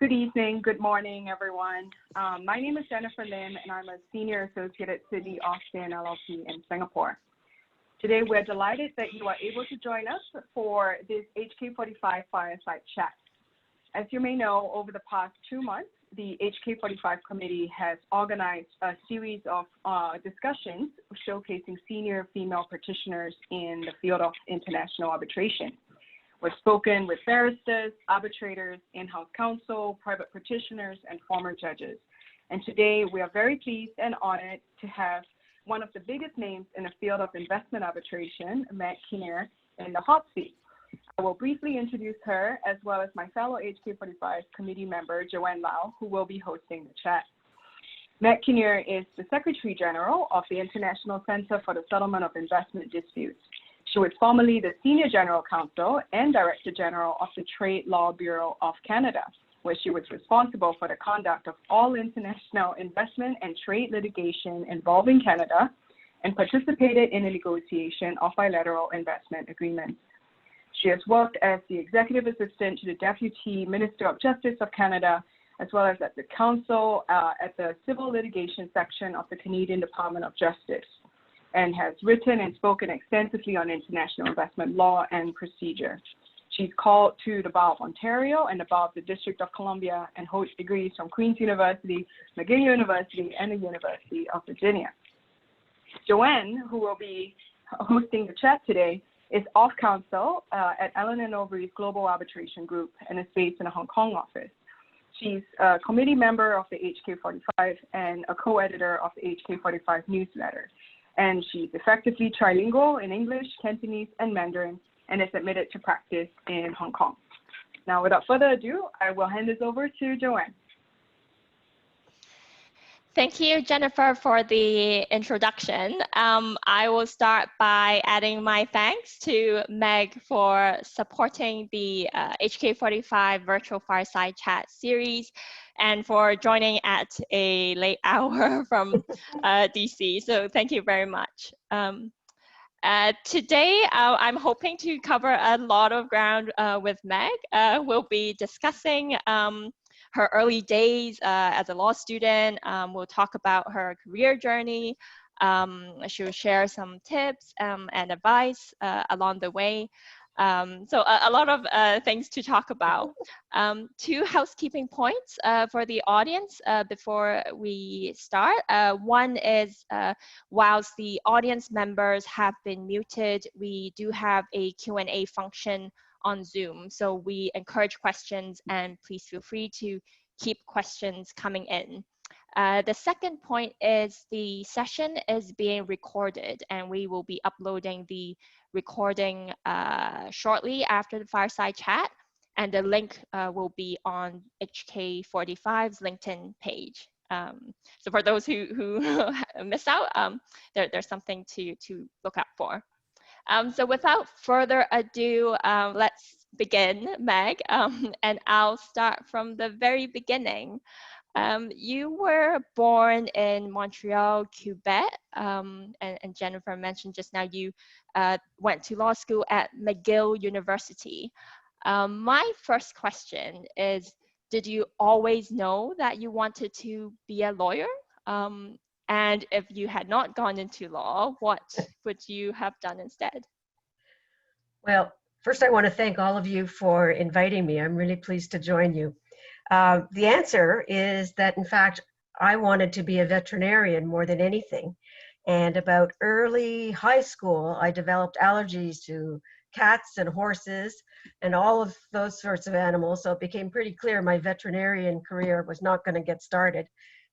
Good evening, good morning, everyone. My name is Jennifer Lim, and I'm a Senior Associate at Sydney Austin LLP in Singapore. Today, we're delighted that you are able to join us for this HK45 Fireside Chat. As you may know, over the past 2 months, the HK45 committee has organized a series of discussions showcasing senior female practitioners in the field of international arbitration. We've spoken with barristers, arbitrators, in-house counsel, private practitioners, and former judges. And today, we are very pleased and honored to have one of the biggest names in the field of investment arbitration, Meg Kinnear, in the hot seat. I will briefly introduce her, as well as my fellow HK45 committee member, Joanne Lau, who will be hosting the chat. Meg Kinnear is the Secretary General of the International Center for the Settlement of Investment Disputes. She was formerly the Senior General Counsel and Director General of the Trade Law Bureau of Canada, where she was responsible for the conduct of all international investment and trade litigation involving Canada and participated in the negotiation of bilateral investment agreements. She has worked as the Executive Assistant to the Deputy Minister of Justice of Canada, as well as the Counsel at the Civil Litigation Section of the Canadian Department of Justice, and has written and spoken extensively on international investment law and procedure. She's called to the Bar of Ontario and the Bar of the District of Columbia and holds degrees from Queen's University, McGill University, and the University of Virginia. Joanne, who will be hosting the chat today, is off counsel at Allen & Overy's Global Arbitration Group and is based in the Hong Kong office. She's a committee member of the HK45 and a co-editor of the HK45 newsletter. And she's effectively trilingual in English, Cantonese, and Mandarin, and is admitted to practice in Hong Kong. Now, without further ado, I will hand this over to Joanne. Thank you, Jennifer, for the introduction. I will start by adding my thanks to Meg for supporting the HK45 Virtual Fireside Chat series and for joining at a late hour from DC. So thank you very much. Today, I'm hoping to cover a lot of ground with Meg. We'll be discussing her early days as a law student. We'll talk about her career journey. She'll share some tips and advice along the way. So a lot of things to talk about. 2 housekeeping points for the audience before we start. One is whilst the audience members have been muted, we do have a Q&A function on Zoom. So we encourage questions and please feel free to keep questions coming in. The second point is the session is being recorded and we will be uploading the recording shortly after the Fireside Chat, and the link will be on HK45's LinkedIn page. So for those who missed out, there's something to look out for. So without further ado, let's begin, Meg, and I'll start from the very beginning. You were born in Montreal, Quebec, and Jennifer mentioned just now you went to law school at McGill University. My first question is, did you always know that you wanted to be a lawyer? And if you had not gone into law, what would you have done instead? Well, first I want to thank all of you for inviting me. I'm really pleased to join you. The answer is that, in fact, I wanted to be a veterinarian more than anything. And about early high school, I developed allergies to cats and horses and all of those sorts of animals. So it became pretty clear my veterinarian career was not going to get started.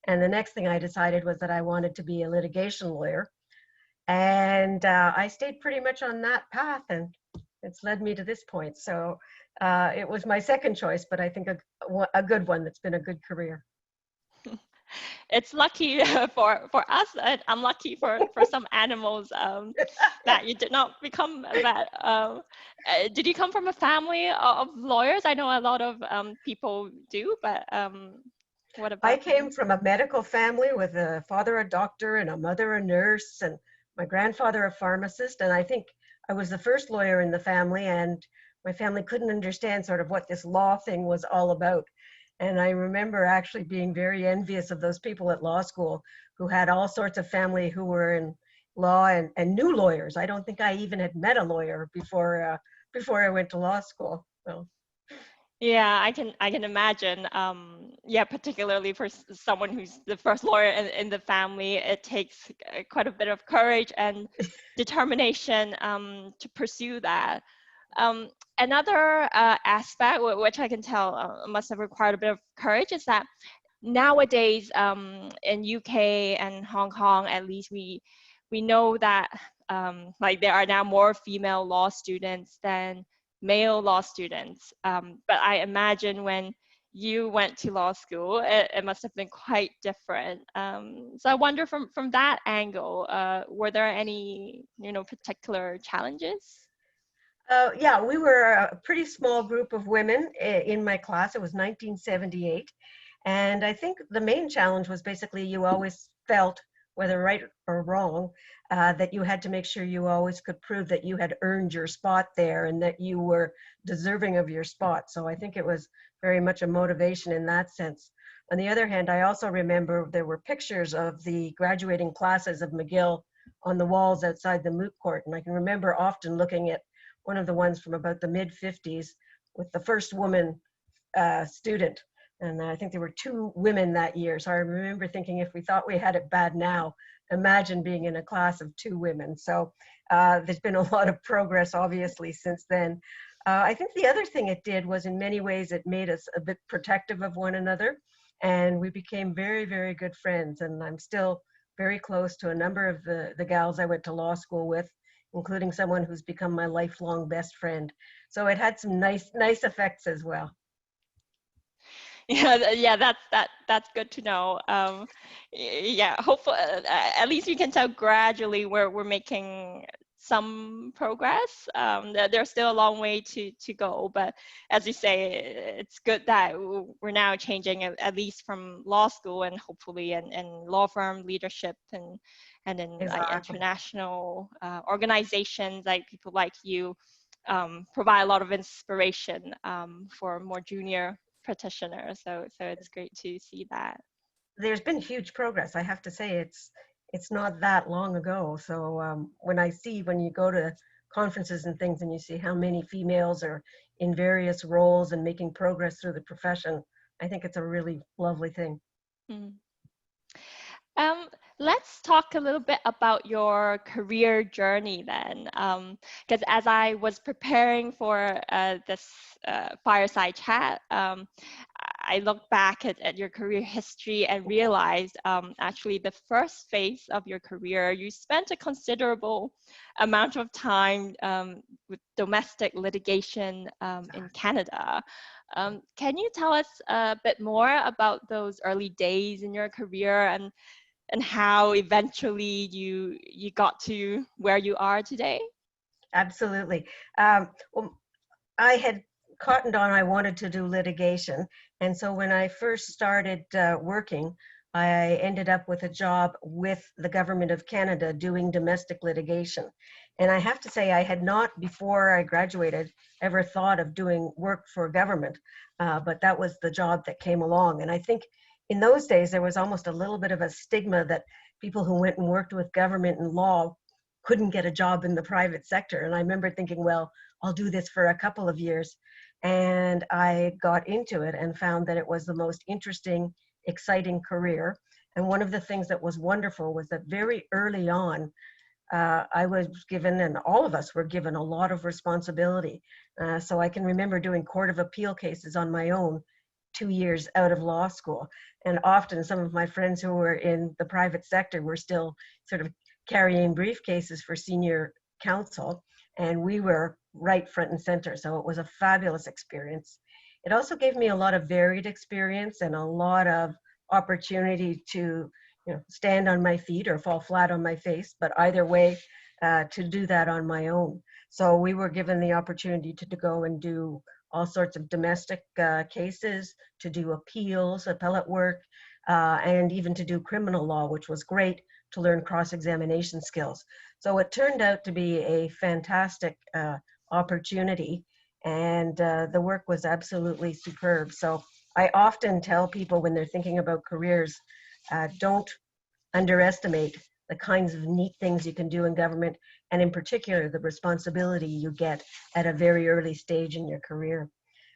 And the next thing I decided was that I wanted to be a litigation lawyer. And I stayed pretty much on that path, and it's led me to this point. So it was my second choice, but I think a good one that's been a good career. It's lucky for us and unlucky for some animals that you did not become a vet. Did you come from a family of lawyers? I know a lot of people do, but what about I came from a medical family with a father a doctor and a mother a nurse and my grandfather a pharmacist. And I think I was the first lawyer in the family, and my family couldn't understand sort of what this law thing was all about. And I remember actually being very envious of those people at law school who had all sorts of family who were in law and knew lawyers. I don't think I even had met a lawyer before I went to law school. So. Yeah, I can imagine. Yeah, particularly for someone who's the first lawyer in the family, it takes quite a bit of courage and determination to pursue that. Another aspect, which I can tell must have required a bit of courage, is that nowadays in UK and Hong Kong, at least we know that like there are now more female law students than male law students. But I imagine when you went to law school, it must have been quite different. So I wonder from that angle, were there any particular challenges? Yeah, we were a pretty small group of women in my class. It was 1978. And I think the main challenge was basically you always felt, whether right or wrong, that you had to make sure you always could prove that you had earned your spot there and that you were deserving of your spot. So I think it was very much a motivation in that sense. On the other hand, I also remember there were pictures of the graduating classes of McGill on the walls outside the moot court. And I can remember often looking at one of the ones from about the mid-50s with the first woman student. And I think there were 2 women that year. So I remember thinking, if we thought we had it bad now, imagine being in a class of 2 women. So there's been a lot of progress, obviously, since then. I think the other thing it did was in many ways it made us a bit protective of one another. And we became very, very good friends. And I'm still very close to a number of the gals I went to law school with, including someone who's become my lifelong best friend. So it had some nice effects as well. Yeah, that's good to know. Yeah, hopefully, at least you can tell gradually we're making some progress. There's still a long way to go, but as you say, it's good that we're now changing at least from law school and hopefully in law firm leadership and in Exactly. like international organizations, like people like you provide a lot of inspiration for more junior practitioners. So it's great to see that. There's been huge progress. I have to say it's not that long ago. So when you go to conferences and things and you see how many females are in various roles and making progress through the profession, I think it's a really lovely thing. Mm. Let's talk a little bit about your career journey then, because as I was preparing for this fireside chat, I looked back at your career history and realized actually the first phase of your career, you spent a considerable amount of time with domestic litigation in Canada. Can you tell us a bit more about those early days in your career and how eventually you got to where you are today? Absolutely. Well, I had cottoned on I wanted to do litigation. And so when I first started working, I ended up with a job with the Government of Canada doing domestic litigation. And I have to say, I had not, before I graduated, ever thought of doing work for government, but that was the job that came along. And I think in those days, there was almost a little bit of a stigma that people who went and worked with government and law couldn't get a job in the private sector. And I remember thinking, well, I'll do this for a couple of years. And I got into it and found that it was the most interesting, exciting career. And one of the things that was wonderful was that very early on, I was given, and all of us were given, a lot of responsibility. So I can remember doing Court of Appeal cases on my own 2 years out of law school. And often some of my friends who were in the private sector were still sort of carrying briefcases for senior counsel, and we were right front and center. So it was a fabulous experience. It also gave me a lot of varied experience and a lot of opportunity to stand on my feet or fall flat on my face, but either way, to do that on my own. So we were given the opportunity to go and do all sorts of domestic cases, to do appeals, appellate work, and even to do criminal law, which was great to learn cross-examination skills. So it turned out to be a fantastic opportunity, and the work was absolutely superb. So I often tell people when they're thinking about careers, don't underestimate the kinds of neat things you can do in government, and in particular, the responsibility you get at a very early stage in your career.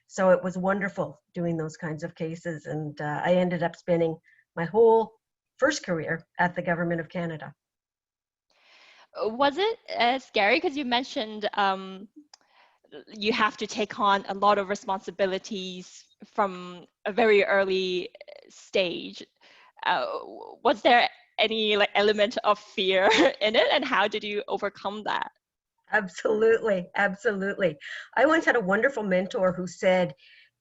So it was wonderful doing those kinds of cases, and I ended up spending my whole first career at the Government of Canada. Was it scary? Because you mentioned you have to take on a lot of responsibilities from a very early stage. Was there any like element of fear in it, and how did you overcome that? Absolutely, absolutely. I once had a wonderful mentor who said,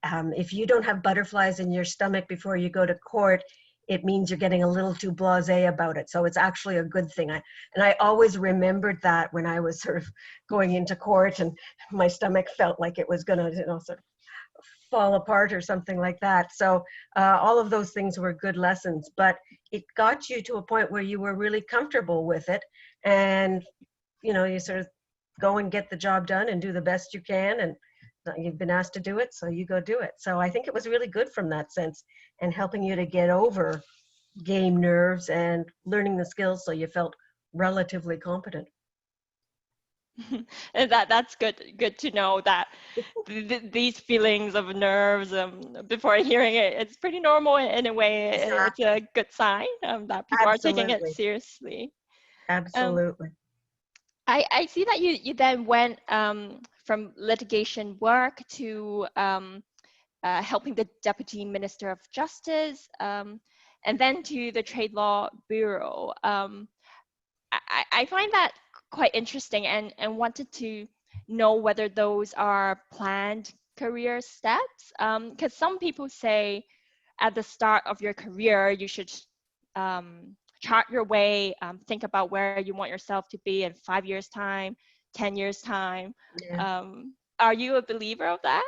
if you don't have butterflies in your stomach before you go to court, it means you're getting a little too blasé about it. So it's actually a good thing. And I always remembered that when I was sort of going into court and my stomach felt like it was going to, sort of fall apart or something like that. So all of those things were good lessons, but it got you to a point where you were really comfortable with it. And, you sort of go and get the job done and do the best you can. And you've been asked to do it, so you go do it. So I think it was really good from that sense, and helping you to get over game nerves and learning the skills so you felt relatively competent. And that's good to know that these feelings of nerves before hearing it, it's pretty normal in a way. It's a good sign that people are taking it seriously. Absolutely. I see that you then went from litigation work to helping the Deputy Minister of Justice, and then to the Trade Law Bureau. I find that quite interesting, and wanted to know whether those are planned career steps. Because some people say at the start of your career, you should chart your way, think about where you want yourself to be in 5 years' time, 10 years' time. Yeah. Are you a believer of that?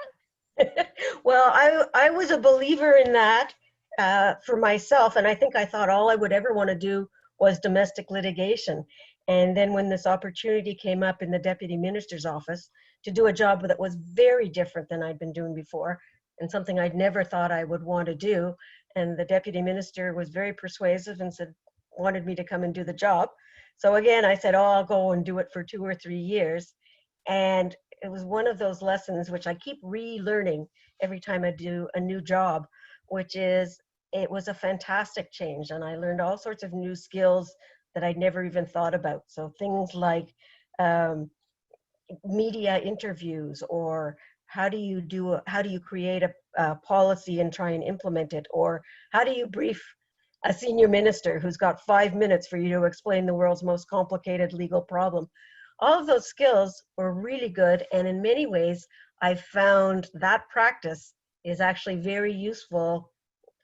Well, I was a believer in that for myself, and I think I thought all I would ever want to do was domestic litigation. And then when this opportunity came up in the Deputy Minister's office to do a job that was very different than I'd been doing before, and something I'd never thought I would want to do, and the Deputy Minister was very persuasive and wanted me to come and do the job. So again, I said, oh, I'll go and do it for 2 or 3 years. And it was one of those lessons which I keep relearning every time I do a new job, which is it was a fantastic change. And I learned all sorts of new skills that I'd never even thought about. So things like media interviews, or how do you create a policy and try and implement it, or how do you brief a senior minister who's got 5 minutes for you to explain the world's most complicated legal problem. All of those skills were really good, and in many ways I found that practice is actually very useful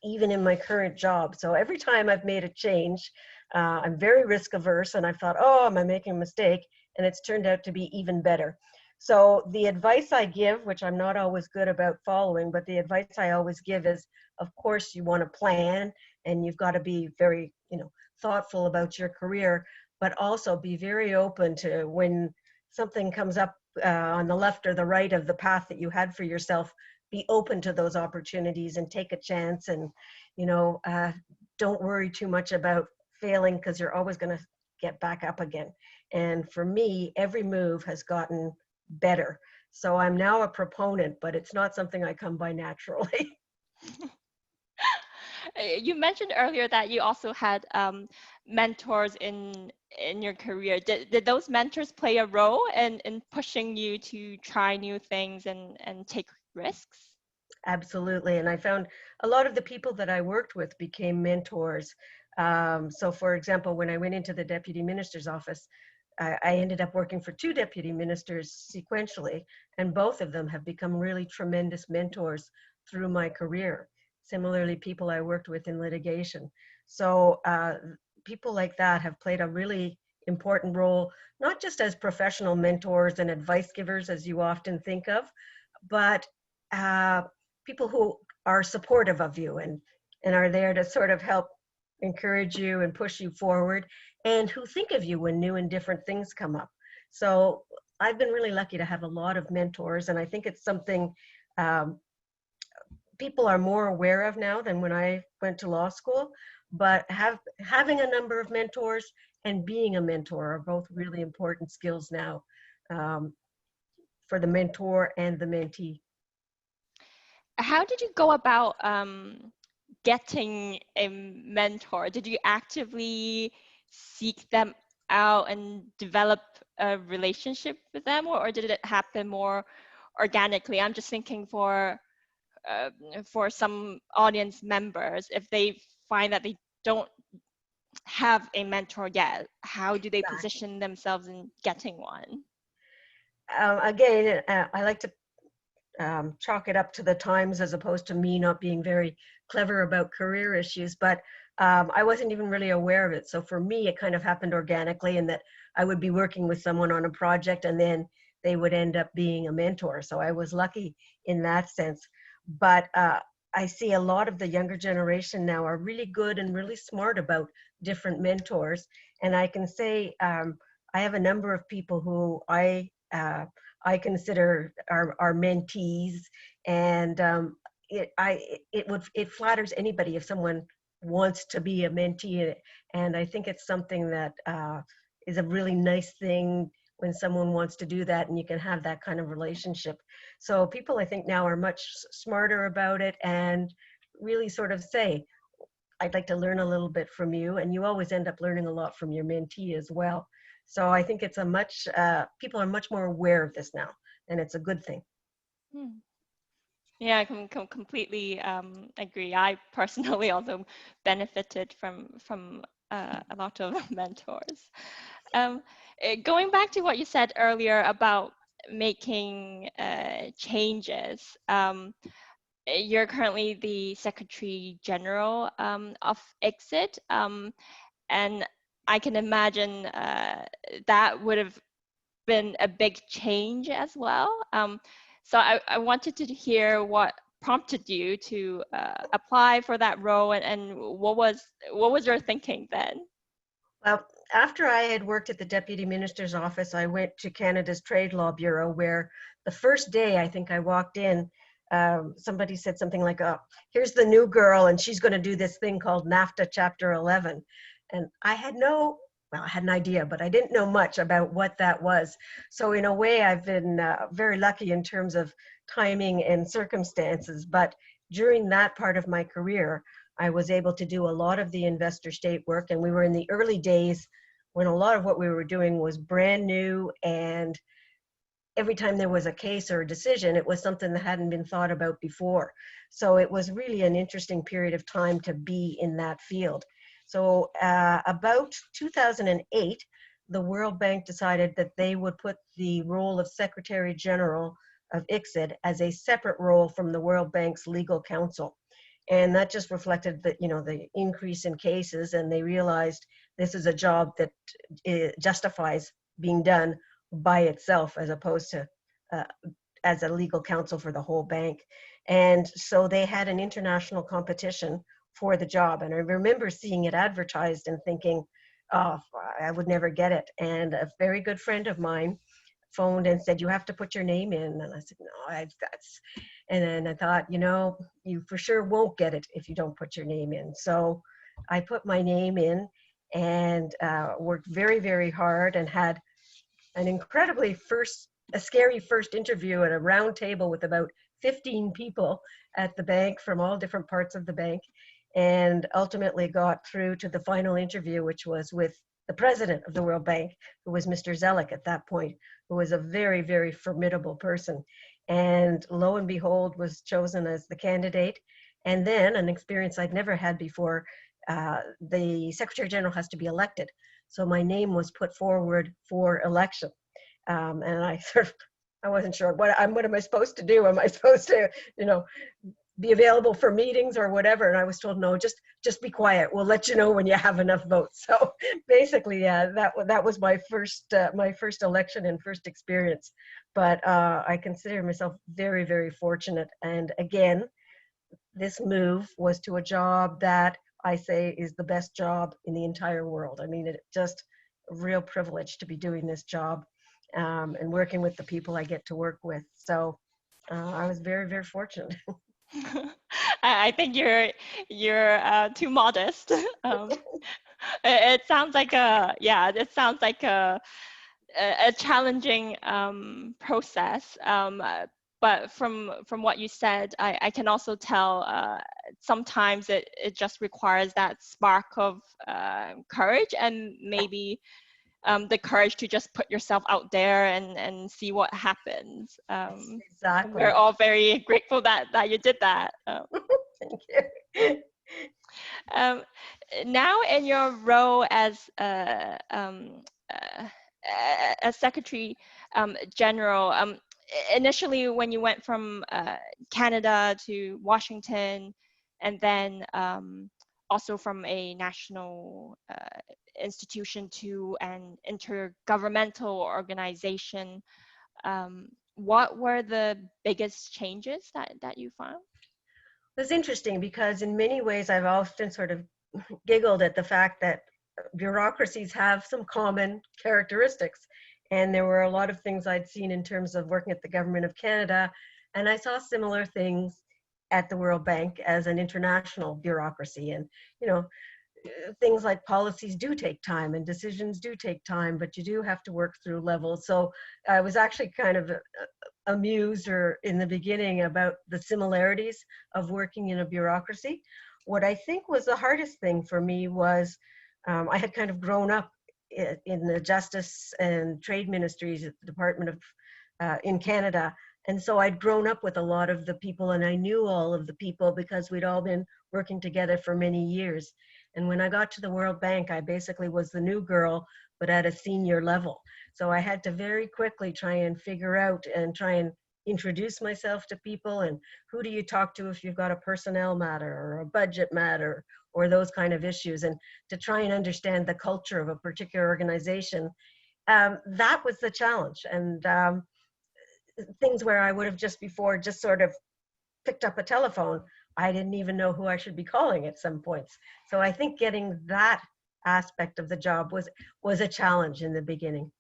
even in my current job. So every time I've made a change, I'm very risk averse, and I've thought, oh, am I making a mistake? And it's turned out to be even better. So the advice I give, which I'm not always good about following, but the advice I always give is, of course, you want to plan, and you've got to be very, thoughtful about your career, but also be very open to when something comes up on the left or the right of the path that you had for yourself. Be open to those opportunities and take a chance, and don't worry too much about failing, because you're always going to get back up again. And for me, every move has gotten better. So I'm now a proponent, but it's not something I come by naturally. You mentioned earlier that you also had mentors in your career. Did those mentors play a role in pushing you to try new things and take risks? Absolutely. And I found a lot of the people that I worked with became mentors. So for example, when I went into the Deputy Minister's office, I ended up working for 2 deputy ministers sequentially, and both of them have become really tremendous mentors through my career. Similarly, people I worked with in litigation. So people like that have played a really important role, not just as professional mentors and advice givers, as you often think of, but people who are supportive of you and are there to sort of help encourage you and push you forward, and who think of you when new and different things come up. So I've been really lucky to have a lot of mentors, and I think it's something people are more aware of now than when I went to law school, but having a number of mentors and being a mentor are both really important skills now, for the mentor and the mentee. How did you go about getting a mentor? Did you actively seek them out and develop a relationship with them, or did it happen more organically? I'm just thinking for some audience members, if they find that they don't have a mentor yet, how do they position themselves in getting one? Again, I like to chalk it up to the times as opposed to me not being very clever about career issues, but I wasn't even really aware of it. So for me, it kind of happened organically, in that I would be working with someone on a project and then they would end up being a mentor. So I was lucky in that sense. But I see a lot of the younger generation now are really good and really smart about different mentors. And I can say I have a number of people who I consider our mentees, and it flatters anybody if someone wants to be a mentee, and I think it's something that is a really nice thing when someone wants to do that, and you can have that kind of relationship. So people, I think, now are much smarter about it and really sort of say, I'd like to learn a little bit from you, and you always end up learning a lot from your mentee as well. So I think it's people are much more aware of this now, and it's a good thing. Yeah, I can completely agree. I personally also benefited from a lot of mentors. Going back to what you said earlier about making changes, you're currently the Secretary General of ICSID, and I can imagine that would have been a big change as well. So I wanted to hear what prompted you to apply for that role, and what was your thinking then? Well, after I had worked at the Deputy Minister's office, I went to Canada's Trade Law Bureau, where the first day I think I walked in, somebody said something like, oh, here's the new girl, and she's going to do this thing called NAFTA Chapter 11. And I had I had an idea, but I didn't know much about what that was. So in a way, I've been very lucky in terms of timing and circumstances. But during that part of my career, I was able to do a lot of the investor state work, and we were in the early days when a lot of what we were doing was brand new, and every time there was a case or a decision, it was something that hadn't been thought about before. So it was really an interesting period of time to be in that field. So about 2008, the World Bank decided that they would put the role of Secretary General of ICSID as a separate role from the World Bank's legal counsel. And that just reflected that, the increase in cases, and they realized this is a job that justifies being done by itself as opposed to as a legal counsel for the whole bank. And so they had an international competition for the job. And I remember seeing it advertised and thinking, oh, I would never get it. And a very good friend of mine phoned and said, you have to put your name in. And I said, no, and then I thought, you for sure won't get it if you don't put your name in. So I put my name in and worked very, very hard, and had an a scary first interview at a round table with about 15 people at the bank from all different parts of the bank, and ultimately got through to the final interview, which was with the president of the World Bank, who was Mr. Zellick at that point, who was a very, very formidable person. And lo and behold, was chosen as the candidate. And then, an experience I'd never had before, the Secretary General has to be elected. So my name was put forward for election. And I wasn't sure what am I supposed to do? Am I supposed to, be available for meetings or whatever? And I was told, no, just be quiet. We'll let you know when you have enough votes. So basically, yeah, that was my first election and first experience. But I consider myself very, very fortunate. And again, this move was to a job that I say is the best job in the entire world. I mean, it's just a real privilege to be doing this job and working with the people I get to work with. So I was very, very fortunate. I think you're too modest. It sounds like it sounds like a challenging process. But from what you said, I can also tell sometimes it just requires that spark of courage, and maybe the courage to just put yourself out there and see what happens. Exactly. We're all very grateful that you did that. Thank you. Um, Now in your role as Secretary General, initially when you went from Canada to Washington, and then also from a national institution to an intergovernmental organization, what were the biggest changes that you found? It's interesting because in many ways I've often sort of giggled at the fact that bureaucracies have some common characteristics. And there were a lot of things I'd seen in terms of working at the Government of Canada, and I saw similar things at the World Bank as an international bureaucracy. And, you know, things like policies do take time and decisions do take time, but you do have to work through levels. So I was actually kind of amused or in the beginning about the similarities of working in a bureaucracy. What I think was the hardest thing for me was I had kind of grown up in the Justice and Trade Ministries at the Department of in Canada. And so I'd grown up with a lot of the people, and I knew all of the people because we'd all been working together for many years. And when I got to the World Bank, I basically was the new girl, but at a senior level. So I had to very quickly try and figure out and try and introduce myself to people, and who do you talk to if you've got a personnel matter or a budget matter or those kind of issues, and to try and understand the culture of a particular organization. That was the challenge. And things where I would have just before just sort of picked up a telephone, I didn't even know who I should be calling at some points. So I think getting that aspect of the job was a challenge in the beginning.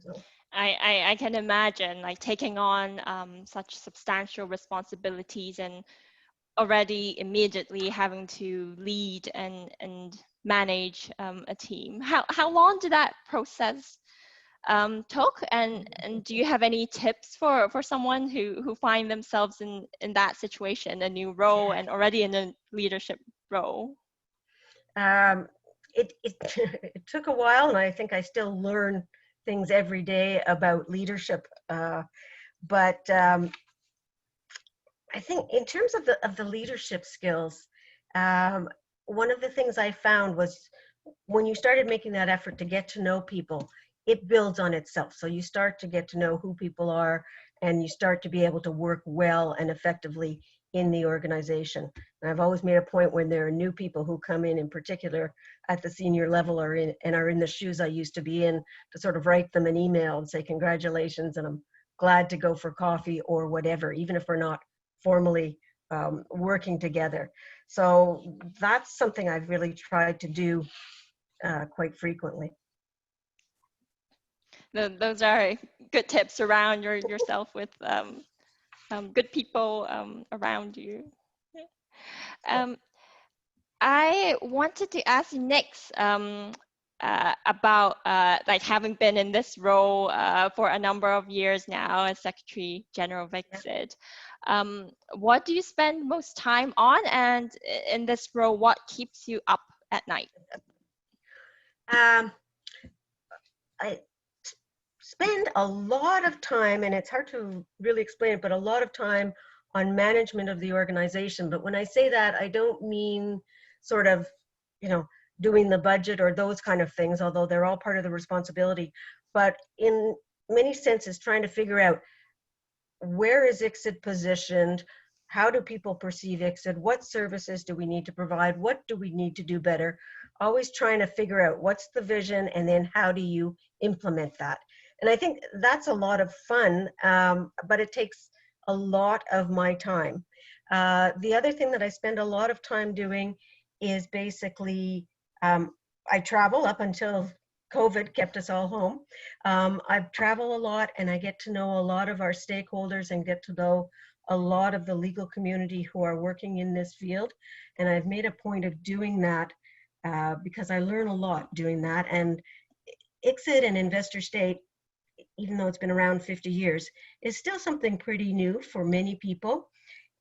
So. I can imagine like taking on such substantial responsibilities and already immediately having to lead and manage a team. How long did that process took, and do you have any tips for someone who find themselves in that situation, a new role and already in a leadership role? It took a while, and I think I still learn things every day about leadership. But I think in terms of the leadership skills, one of the things I found was when you started making that effort to get to know people, it builds on itself. So you start to get to know who people are, and you start to be able to work well and effectively in the organization. And I've always made a point when there are new people who come in particular at the senior level or are in the shoes I used to be in, to sort of write them an email and say congratulations and I'm glad to go for coffee or whatever, even if we're not formally working together. So that's something I've really tried to do quite frequently. Those are good tips around yourself with good people around you. I wanted to ask you next about like having been in this role for a number of years now as Secretary General of ICSID. What do you spend most time on, and in this role, what keeps you up at night? I spend a lot of time, and it's hard to really explain it, but a lot of time on management of the organization. But when I say that, I don't mean sort of, you know, doing the budget or those kind of things, although they're all part of the responsibility. But in many senses, trying to figure out where is ICSID positioned, how do people perceive ICSID, what services do we need to provide, what do we need to do better, always trying to figure out what's the vision and then how do you implement that. And I think that's a lot of fun, but it takes a lot of my time. The other thing that I spend a lot of time doing is basically, I travel up until COVID kept us all home. I travel a lot and I get to know a lot of our stakeholders and get to know a lot of the legal community who are working in this field. And I've made a point of doing that because I learn a lot doing that. And ICSID and investor state, even though it's been around 50 years, is still something pretty new for many people,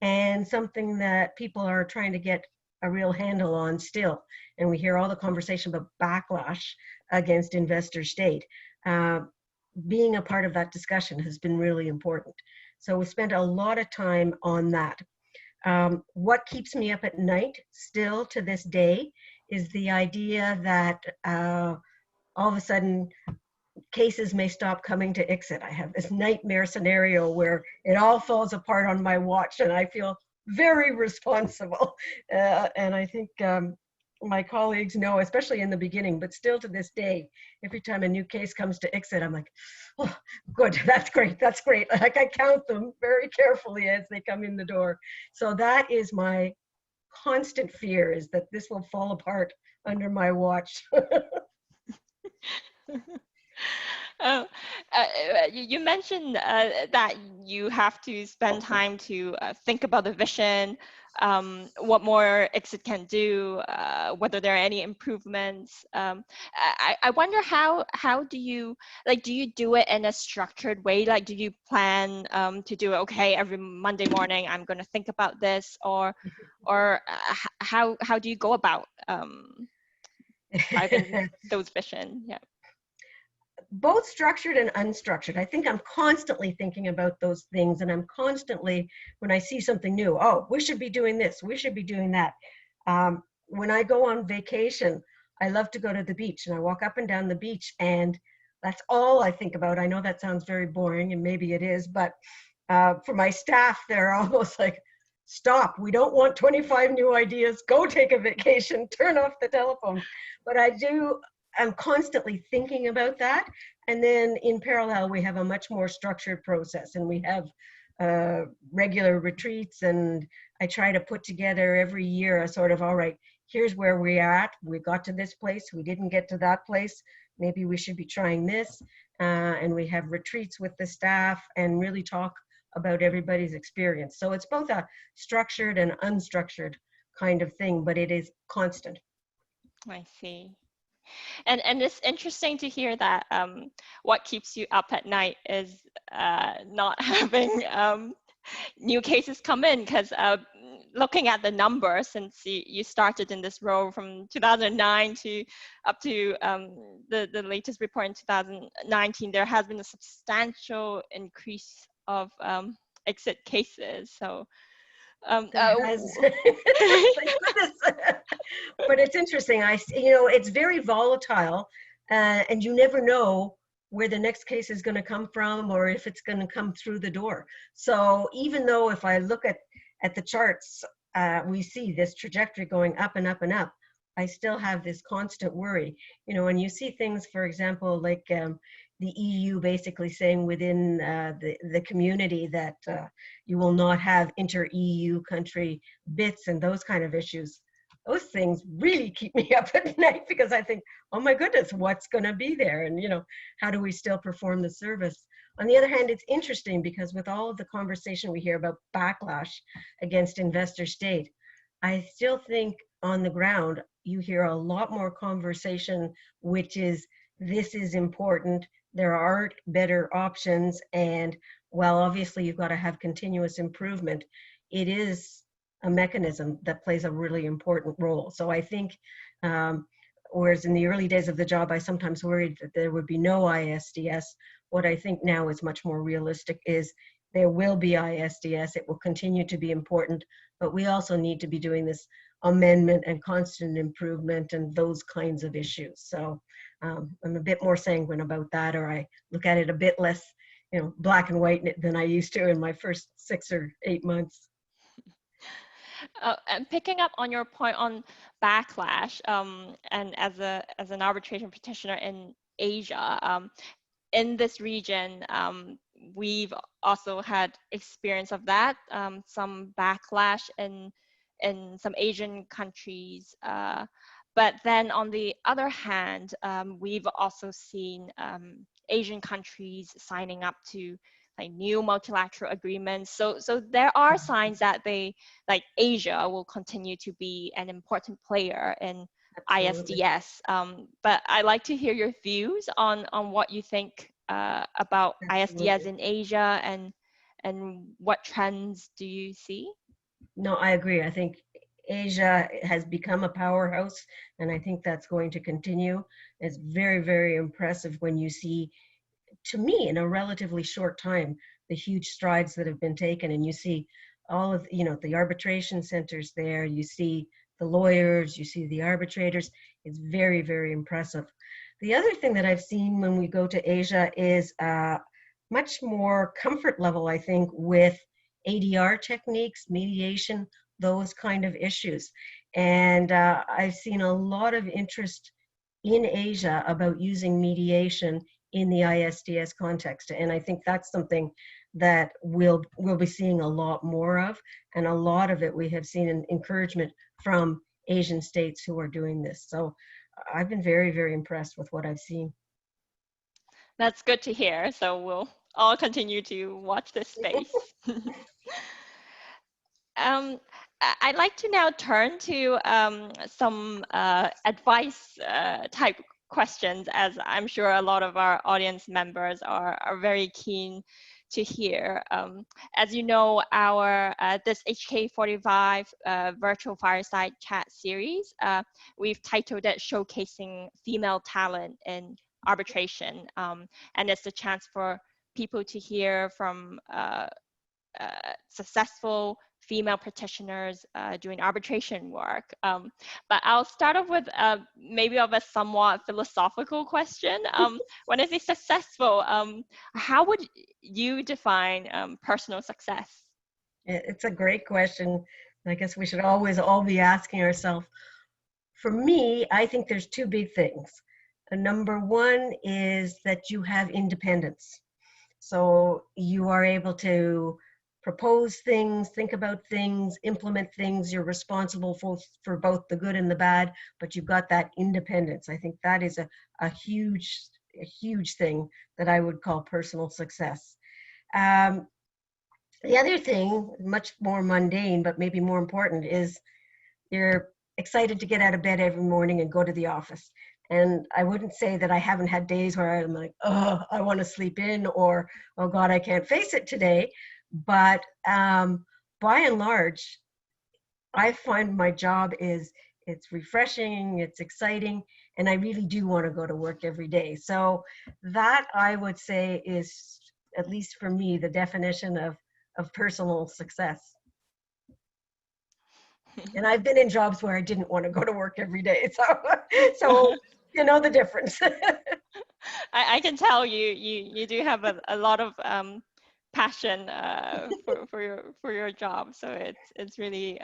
and something that people are trying to get a real handle on still. And we hear all the conversation about backlash against investor state. Being a part of that discussion has been really important. So we spent a lot of time on that. What keeps me up at night still to this day is the idea that all of a sudden cases may stop coming to ICSID. I have this nightmare scenario where it all falls apart on my watch, and I feel very responsible. And I think my colleagues know, especially in the beginning, but still to this day, every time a new case comes to ICSID, I'm like, oh, good, that's great, that's great. Like, I count them very carefully as they come in the door. So that is my constant fear, is that this will fall apart under my watch. You mentioned that you have to spend time to think about the vision, what more ICSID can do, whether there are any improvements. I wonder how do you do it in a structured way? Like, do you plan to do it, okay, every Monday morning I'm going to think about this, or how do you go about driving those vision? Yeah. Both structured and unstructured. I think I'm constantly thinking about those things, and I'm constantly, when I see something new, oh, we should be doing this, we should be doing that. When I go on vacation, I love to go to the beach, and I walk up and down the beach, and that's all I think about. I know that sounds very boring, and maybe it is, but for my staff, they're almost like, stop, we don't want 25 new ideas, go take a vacation, turn off the telephone. But I'm constantly thinking about that. And then in parallel, we have a much more structured process, and we have regular retreats, and I try to put together every year a sort of, all right, here's where we're at. We got to this place, we didn't get to that place. Maybe we should be trying this. And we have retreats with the staff and really talk about everybody's experience. So it's both a structured and unstructured kind of thing, but it is constant. I see. And it's interesting to hear that what keeps you up at night is not having new cases come in, because looking at the numbers, since you started in this role from 2009 to up to the latest report in 2019, there has been a substantial increase of ICSID cases. So Thank goodness. But it's interesting. It's very volatile, and you never know where the next case is going to come from, or if it's going to come through the door. So even though if I look at the charts, we see this trajectory going up and up and up, I still have this constant worry. When you see things, for example, like the EU basically saying within the community that you will not have inter-EU country bits and those kind of issues, those things really keep me up at night, because I think, oh my goodness, what's going to be there? And, how do we still perform the service? On the other hand, it's interesting because with all of the conversation we hear about backlash against investor state, I still think on the ground, you hear a lot more conversation, which is, this is important. There are better options. And while obviously you've got to have continuous improvement, it is a mechanism that plays a really important role. So I think, whereas in the early days of the job, I sometimes worried that there would be no ISDS, what I think now is much more realistic is there will be ISDS. It will continue to be important, but we also need to be doing this amendment and constant improvement and those kinds of issues. So I'm a bit more sanguine about that, or I look at it a bit less, black and white than I used to in my first 6 or 8 months. And picking up on your point on backlash, and as an arbitration practitioner in Asia, in this region, we've also had experience of that, some backlash in some Asian countries. But then on the other hand, we've also seen Asian countries signing up to like new multilateral agreements. So there are signs that like Asia will continue to be an important player in Absolutely. ISDS. But I'd like to hear your views on what you think about ISDS Absolutely. in Asia, and what trends do you see? No, I agree. I think Asia has become a powerhouse, and I think that's going to continue. It's very, very impressive when you see, to me, in a relatively short time, the huge strides that have been taken, and you see all of, the arbitration centers there, you see the lawyers, you see the arbitrators. It's very, very impressive. The other thing that I've seen when we go to Asia is much more comfort level, I think, with ADR techniques, mediation, those kind of issues. And I've seen a lot of interest in Asia about using mediation in the ISDS context. And I think that's something that we'll be seeing a lot more of. And a lot of it we have seen an encouragement from Asian states who are doing this. So I've been very, very impressed with what I've seen. That's good to hear. So we'll all continue to watch this space. I'd like to now turn to some advice type questions, as I'm sure a lot of our audience members are very keen to hear. As you know, our this HK45 virtual fireside chat series, we've titled it Showcasing Female Talent in Arbitration, and it's a chance for people to hear from successful female practitioners doing arbitration work. But I'll start off with maybe of a somewhat philosophical question. When I say successful, how would you define personal success? It's a great question. I guess we should always all be asking ourselves. For me, I think there's two big things. Number one is that you have independence. So you are able to propose things, think about things, implement things. You're responsible for both the good and the bad, but you've got that independence. I think that is a huge thing that I would call personal success. The other thing, much more mundane, but maybe more important, is you're excited to get out of bed every morning and go to the office. And I wouldn't say that I haven't had days where I'm like, oh, I want to sleep in, or, oh God, I can't face it today. But by and large, I find my job it's refreshing, it's exciting, and I really do want to go to work every day. So that, I would say, is, at least for me, the definition of personal success. And I've been in jobs where I didn't want to go to work every day. So you know the difference. I can tell you do have a lot of passion for your job. So it's really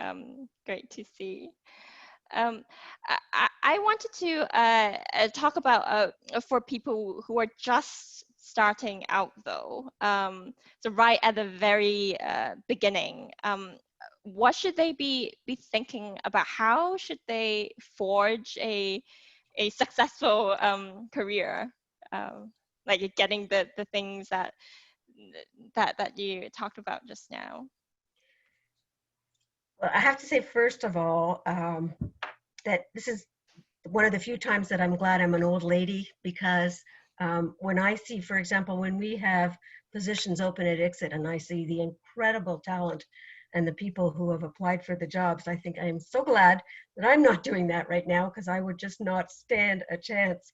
great to see. I wanted to talk about for people who are just starting out though. So right at the very beginning, what should they be thinking about? How should they forge a successful career, like getting the things that you talked about just now? Well, I have to say, first of all, that this is one of the few times that I'm glad I'm an old lady, because when I see, for example, when we have positions open at ICSID and I see the incredible talent and the people who have applied for the jobs, I think I am so glad that I'm not doing that right now, because I would just not stand a chance.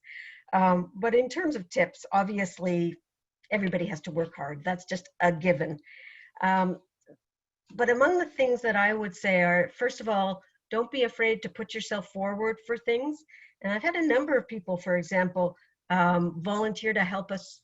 But in terms of tips, obviously, everybody has to work hard. That's just a given. But among the things that I would say are, first of all, don't be afraid to put yourself forward for things. And I've had a number of people, for example, volunteer to help us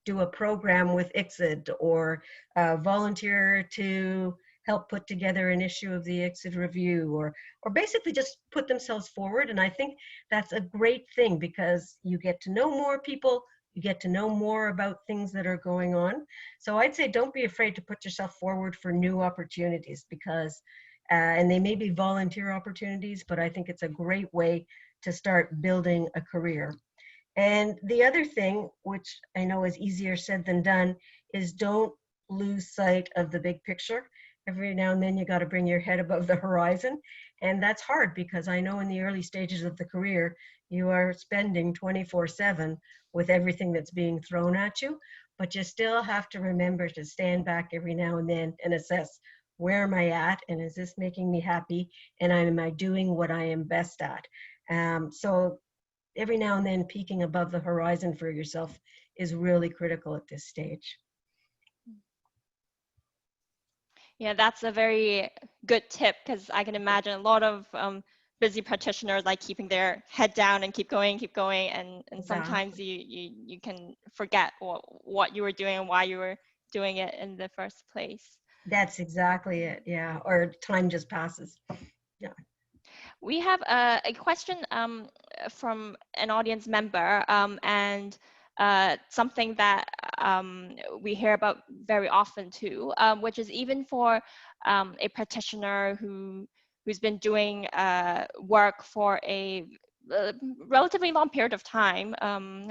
do a program with ICSID, or volunteer to help put together an issue of the ICSID review, or basically just put themselves forward. And I think that's a great thing, because you get to know more people, you get to know more about things that are going on. So I'd say don't be afraid to put yourself forward for new opportunities, because, and they may be volunteer opportunities, but I think it's a great way to start building a career. And the other thing, which I know is easier said than done, is don't lose sight of the big picture. Every now and then you got to bring your head above the horizon. And that's hard because I know in the early stages of the career, you are spending 24/7 with everything that's being thrown at you, but you still have to remember to stand back every now and then and assess, where am I at? And is this making me happy? And am I doing what I am best at? So every now and then peeking above the horizon for yourself is really critical at this stage. Yeah, that's a very good tip, because I can imagine a lot of busy practitioners like keeping their head down and keep going, and sometimes you can forget what you were doing and why you were doing it in the first place. That's exactly it. Yeah, or time just passes. Yeah. We have a question from an audience member, and something that we hear about very often too, which is even for a practitioner who's been doing work for a relatively long period of time,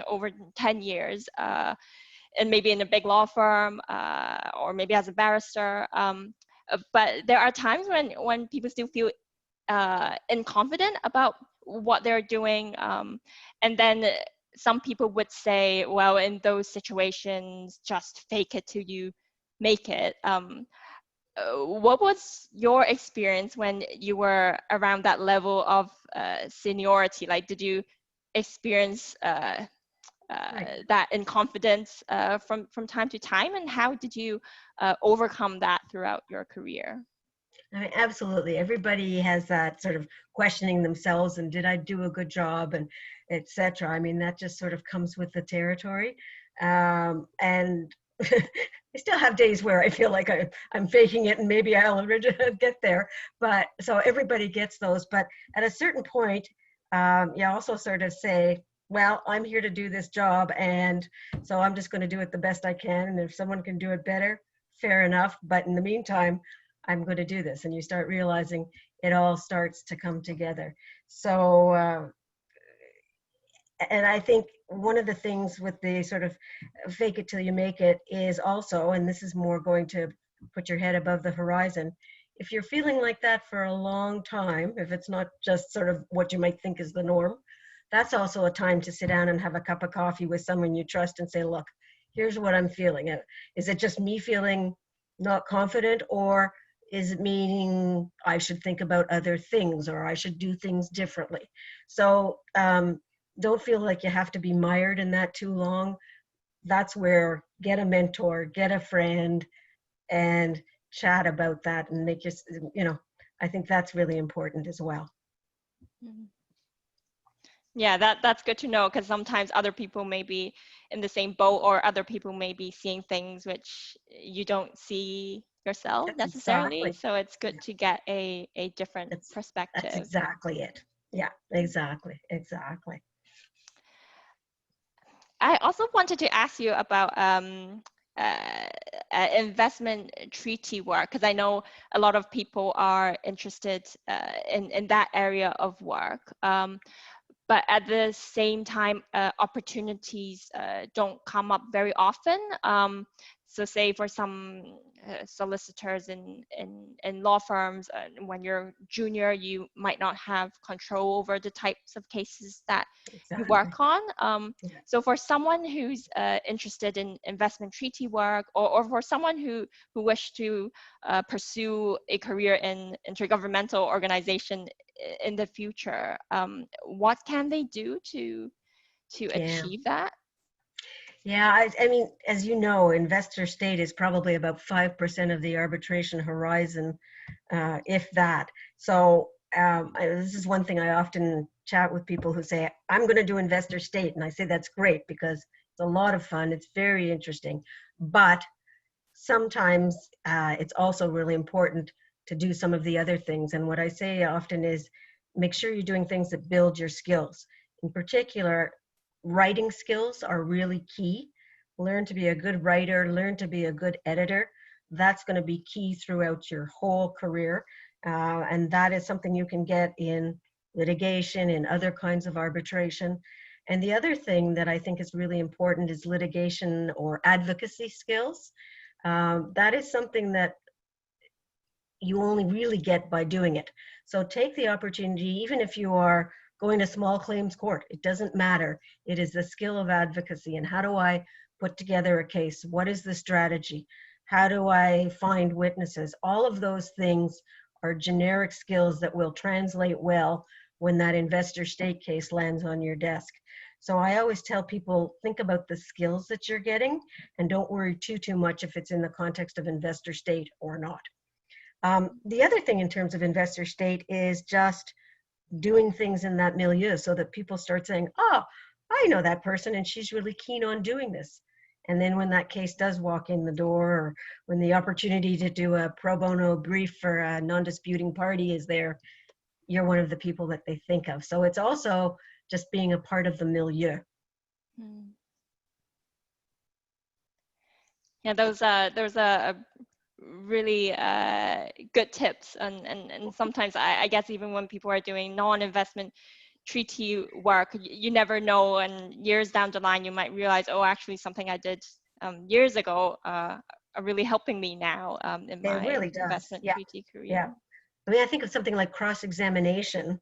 over 10 years, and maybe in a big law firm, or maybe as a barrister. But there are times when people still feel confident about what they're doing, and then some people would say, well, in those situations, just fake it till you make it. What was your experience when you were around that level of seniority? Like, did you experience that in confidence from time to time, and how did you overcome that throughout your career? I mean, absolutely. Everybody has that sort of questioning themselves and did I do a good job and etc. I mean, that just sort of comes with the territory. And I still have days where I feel like I'm faking it and maybe I'll get there. But so everybody gets those. But at a certain point, you also sort of say, well, I'm here to do this job. And so I'm just going to do it the best I can. And if someone can do it better, fair enough. But in the meantime, I'm going to do this. And you start realizing it all starts to come together. So, and I think one of the things with the sort of fake it till you make it is also, and this is more going to put your head above the horizon, if you're feeling like that for a long time, if it's not just sort of what you might think is the norm, that's also a time to sit down and have a cup of coffee with someone you trust and say, look, here's what I'm feeling. Is it just me feeling not confident, or is it meaning I should think about other things or I should do things differently? So don't feel like you have to be mired in that too long. That's where get a mentor, get a friend, and chat about that, and make just, I think that's really important as well. Yeah, that's good to know, because sometimes other people may be in the same boat, or other people may be seeing things which you don't see yourself necessarily. Exactly. So it's good to get a different perspective. That's exactly it. Yeah, exactly. I also wanted to ask you about investment treaty work, because I know a lot of people are interested in that area of work. But at the same time, opportunities don't come up very often. So say for some solicitors in law firms, when you're junior, you might not have control over the types of cases that you work on. So for someone who's interested in investment treaty work, or for someone who wish to pursue a career in intergovernmental organization in the future, what can they do to achieve that? Yeah, I mean, as you know, investor state is probably about 5% of the arbitration horizon, if that. So this is one thing I often chat with people who say, I'm going to do investor state. And I say, that's great, because it's a lot of fun. It's very interesting. But sometimes it's also really important to do some of the other things. And what I say often is, make sure you're doing things that build your skills. In particular, writing skills are really key. Learn to be a good writer, learn to be a good editor. That's going to be key throughout your whole career. And that is something you can get in litigation, in other kinds of arbitration. And the other thing that I think is really important is litigation or advocacy skills. That is something that you only really get by doing it. So take the opportunity, even if you are going to small claims court, it doesn't matter. It is the skill of advocacy. And how do I put together a case? What is the strategy? How do I find witnesses? All of those things are generic skills that will translate well when that investor state case lands on your desk. So I always tell people, think about the skills that you're getting and don't worry too much if it's in the context of investor state or not. The other thing in terms of investor state is just doing things in that milieu so that people start saying, oh, I know that person and she's really keen on doing this. And then when that case does walk in the door, or when the opportunity to do a pro bono brief for a non-disputing party is there, you're one of the people that they think of. So it's also just being a part of the milieu. Yeah, those are really good tips, and sometimes I guess even when people are doing non-investment treaty work, you never know, and years down the line you might realize, oh, actually something I did years ago are really helping me now in my really investment treaty career. Yeah. I mean, I think of something like cross-examination.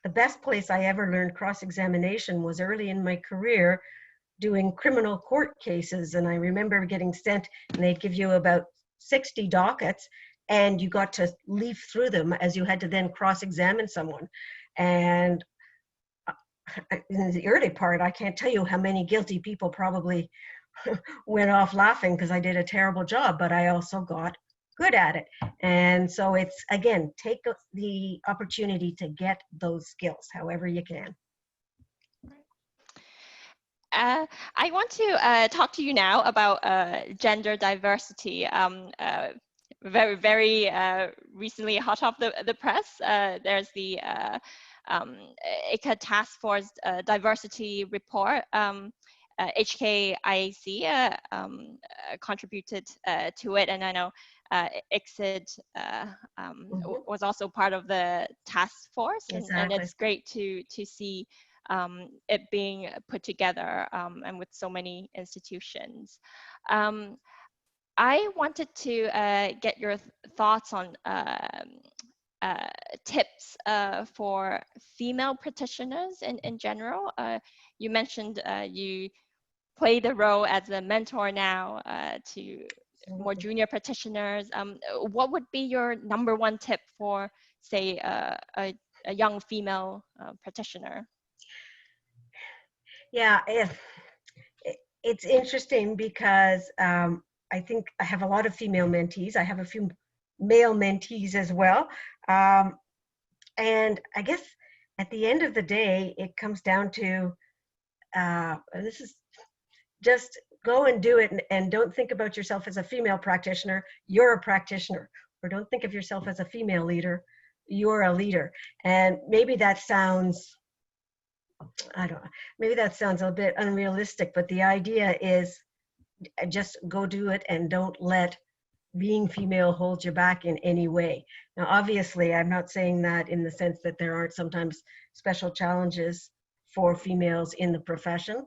The best place I ever learned cross-examination was early in my career doing criminal court cases. And I remember getting sent, and they'd give you about 60 dockets, and you got to leaf through them as you had to then cross-examine someone. And in the early part, I can't tell you how many guilty people probably went off laughing because I did a terrible job, but I also got good at it. And so it's, again, take the opportunity to get those skills however you can. I want to talk to you now about gender diversity. Very recently hot off the press, there's the ICA Task Force Diversity Report. HK45 contributed to it, and I know ICSID was also part of the task force, and it's great to see it being put together and with so many institutions. I wanted to get your thoughts on tips for female practitioners in general. You mentioned you play the role as a mentor now to more junior practitioners. What would be your #1 tip for, say, a young female practitioner? Yeah, it's interesting because I think I have a lot of female mentees. I have a few male mentees as well. And I guess at the end of the day, it comes down to, this is just go and do it, and don't think about yourself as a female practitioner. You're a practitioner. Or don't think of yourself as a female leader. You're a leader. And maybe that sounds, I don't know, maybe that sounds a bit unrealistic, but the idea is just go do it and don't let being female hold you back in any way. Now, obviously, I'm not saying that in the sense that there aren't sometimes special challenges for females in the profession.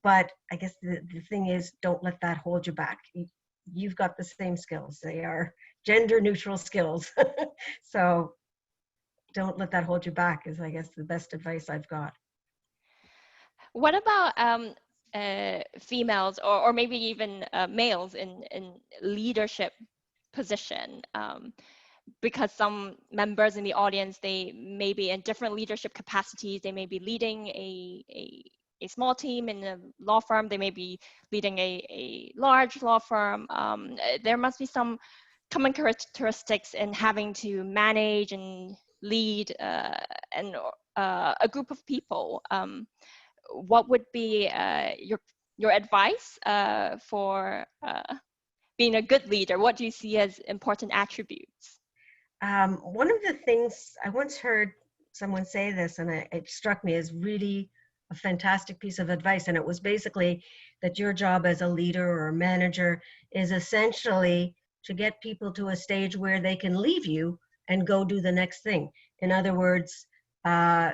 But I guess the thing is, don't let that hold you back. You've got the same skills. They are gender neutral skills. So don't let that hold you back is, I guess, the best advice I've got. What about females or maybe even males in leadership position? Because some members in the audience, they may be in different leadership capacities. They may be leading a small team in a law firm. They may be leading a large law firm. There must be some common characteristics in having to manage and lead a group of people. What would be your advice for being a good leader? What do you see as important attributes? One of the things, I once heard someone say this, and it struck me as really a fantastic piece of advice. And it was basically that your job as a leader or a manager is essentially to get people to a stage where they can leave you and go do the next thing. In other words,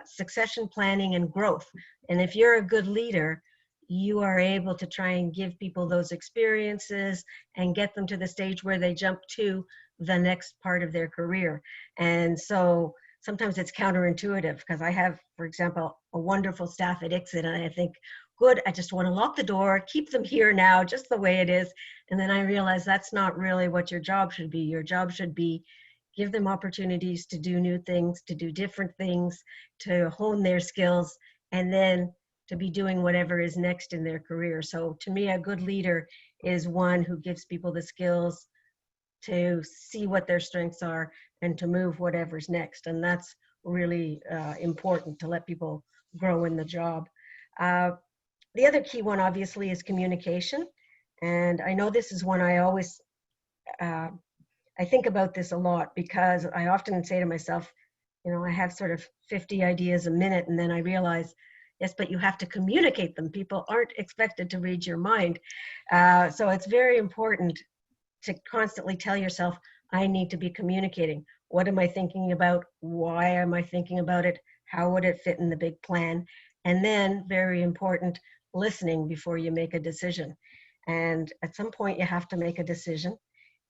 succession planning and growth. And if you're a good leader, you are able to try and give people those experiences and get them to the stage where they jump to the next part of their career. And so sometimes it's counterintuitive, because I have, for example, a wonderful staff at ICSID, and I think, good, I just want to lock the door, keep them here now, just the way it is. And then I realize that's not really what your job should be. Your job should be give them opportunities to do new things, to do different things, to hone their skills, and then to be doing whatever is next in their career. So to me, a good leader is one who gives people the skills to see what their strengths are and to move whatever's next. And that's really important, to let people grow in the job. The other key one, obviously, is communication. And I know this is one I always, I think about this a lot, because I often say to myself, you know, I have sort of 50 ideas a minute, and then I realize, yes, but you have to communicate them. People aren't expected to read your mind. So it's very important to constantly tell yourself, I need to be communicating. What am I thinking about? Why am I thinking about it? How would it fit in the big plan? And then, very important, listening before you make a decision. And at some point you have to make a decision.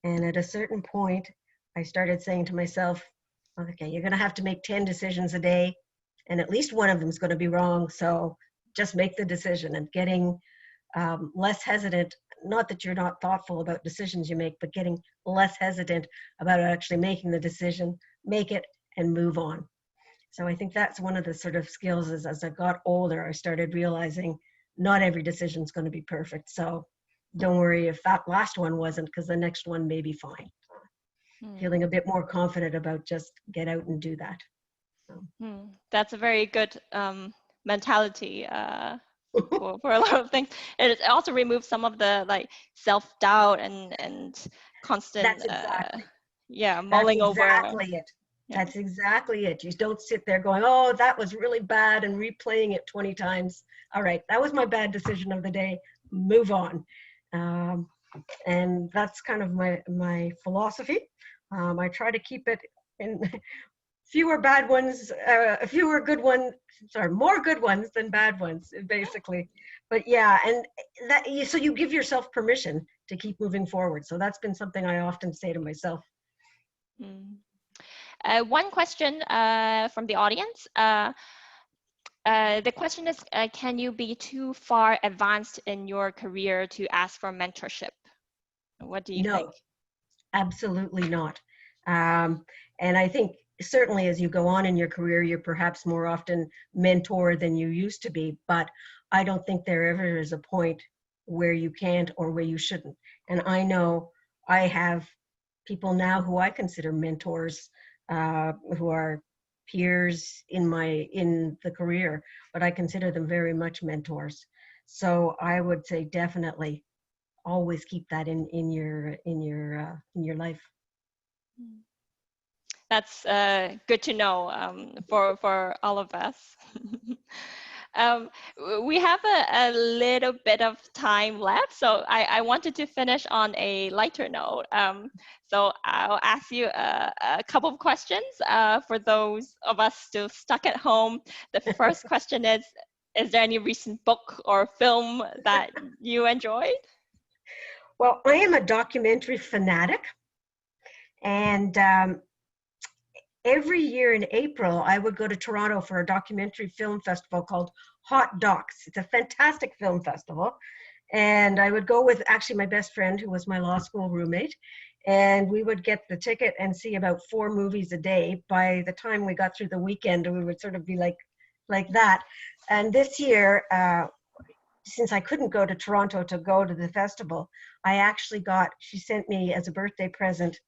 And at a certain point, I started saying to myself, okay, you're gonna have to make 10 decisions a day, and at least one of them is gonna be wrong. So just make the decision, and getting less hesitant, not that you're not thoughtful about decisions you make, but getting less hesitant about actually making the decision, make it, and move on. So I think that's one of the sort of skills. Is as I got older, I started realizing not every decision is going to be perfect. So don't worry if that last one wasn't, because the next one may be fine. Feeling a bit more confident about just get out and do that. So. That's a very good mentality for a lot of things. It also removes some of the like self-doubt and constant That's exactly. mulling That's exactly over. It. That's exactly it. You don't sit there going, oh, that was really bad, and replaying it 20 times. All right, that was my bad decision of the day. Move on. And that's kind of my philosophy. I try to keep it in fewer bad ones, fewer good ones, sorry, more good ones than bad ones, basically. But yeah, and that, so you give yourself permission to keep moving forward. So that's been something I often say to myself. One question from the audience. The question is, can you be too far advanced in your career to ask for mentorship? What do you think? No, absolutely not. And I think certainly as you go on in your career, you're perhaps more often mentored than you used to be, but I don't think there ever is a point where you can't or where you shouldn't. And I know I have people now who I consider mentors, who are peers in the career, but I consider them very much mentors. So I would say definitely always keep that in your life. That's good to know for all of us. We have a little bit of time left, so I wanted to finish on a lighter note. So I'll ask you a couple of questions for those of us still stuck at home. The first question is there any recent book or film that you enjoyed? Well, I am a documentary fanatic, and every year in April, I would go to Toronto for a documentary film festival called Hot Docs. It's a fantastic film festival. And I would go with actually my best friend, who was my law school roommate. And we would get the ticket and see about 4 movies a day. By the time we got through the weekend, we would sort of be like that. And this year, since I couldn't go to Toronto to go to the festival, I actually she sent me as a birthday present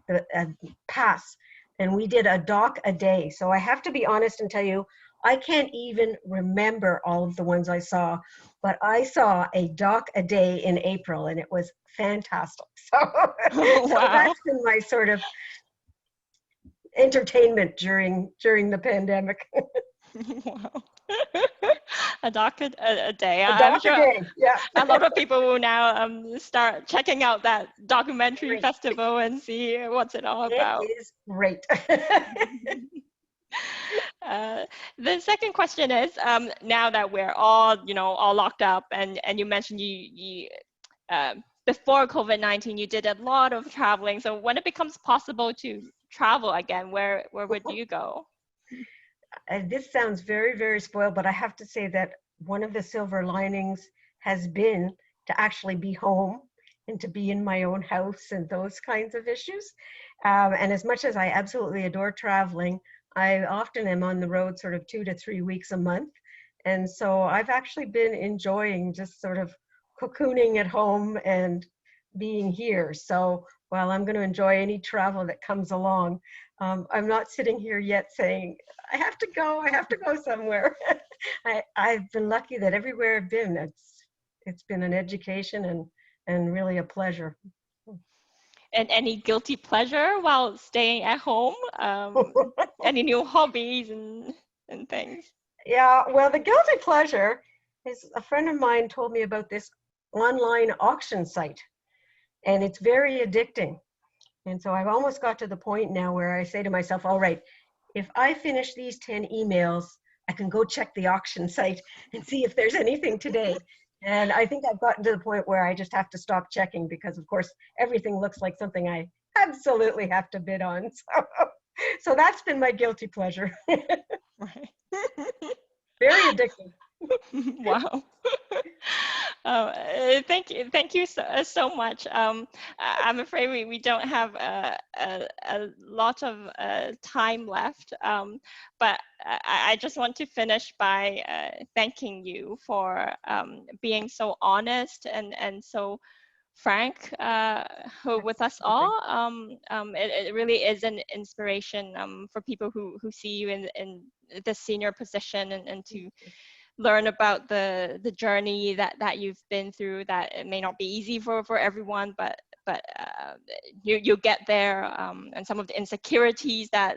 a pass. And we did a doc a day. So I have to be honest and tell you, I can't even remember all of the ones I saw, but I saw a doc a day in April, and it was fantastic. So, wow. So that's been my sort of entertainment during the pandemic. Wow. A doc a day. I'm sure a day. Yeah. A lot of people will now start checking out that documentary festival and see what's it all about. It is great. The second question is, now that we're all, all locked up, and you mentioned you before COVID-19, you did a lot of traveling. So when it becomes possible to travel again, where would you go? This sounds very, very spoiled, but I have to say that one of the silver linings has been to actually be home and to be in my own house and those kinds of issues. And as much as I absolutely adore traveling, I often am on the road sort of 2 to 3 weeks a month. And so I've actually been enjoying just sort of cocooning at home and being here. So while I'm going to enjoy any travel that comes along, I'm not sitting here yet saying, I have to go somewhere. I've been lucky that everywhere I've been, it's been an education and really a pleasure. And any guilty pleasure while staying at home? Any new hobbies and things? Yeah, well, the guilty pleasure is a friend of mine told me about this online auction site, and it's very addicting. And so I've almost got to the point now where I say to myself, all right, if I finish these 10 emails, I can go check the auction site and see if there's anything today. And I think I've gotten to the point where I just have to stop checking because, of course, everything looks like something I absolutely have to bid on. So that's been my guilty pleasure. Right. Very addictive. Wow. Thank you so much. I'm afraid we don't have a lot of time left, but I just want to finish by thanking you for being so honest and so frank with us all. It really is an inspiration for people who see you in the senior position and to learn about the journey that you've been through, that it may not be easy for everyone, but you'll get there, and some of the insecurities that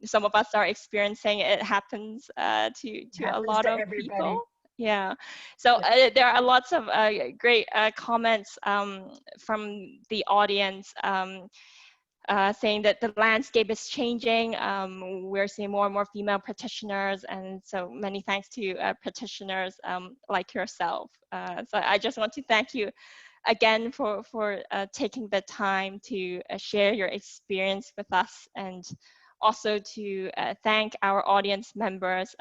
some of us are experiencing, it happens to a lot of people. Yeah, so there are lots of great comments from the audience saying that the landscape is changing. We're seeing more and more female practitioners, and so many thanks to practitioners like yourself. So I just want to thank you again for taking the time to share your experience with us, and also to thank our audience members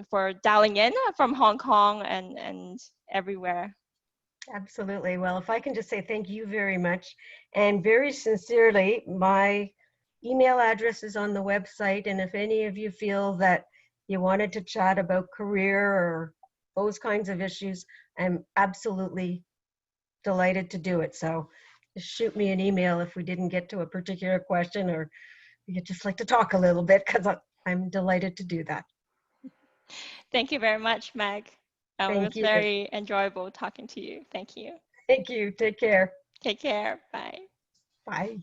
for dialing in from Hong Kong and everywhere. Absolutely. Well, if I can just say thank you very much, and very sincerely, my email address is on the website, and if any of you feel that you wanted to chat about career or those kinds of issues, I'm absolutely delighted to do it. So just shoot me an email if we didn't get to a particular question, or you'd just like to talk a little bit, because I'm delighted to do that. Thank you very much, Meg. It was very enjoyable talking to you. Thank you. Thank you. Take care. Take care. Bye. Bye.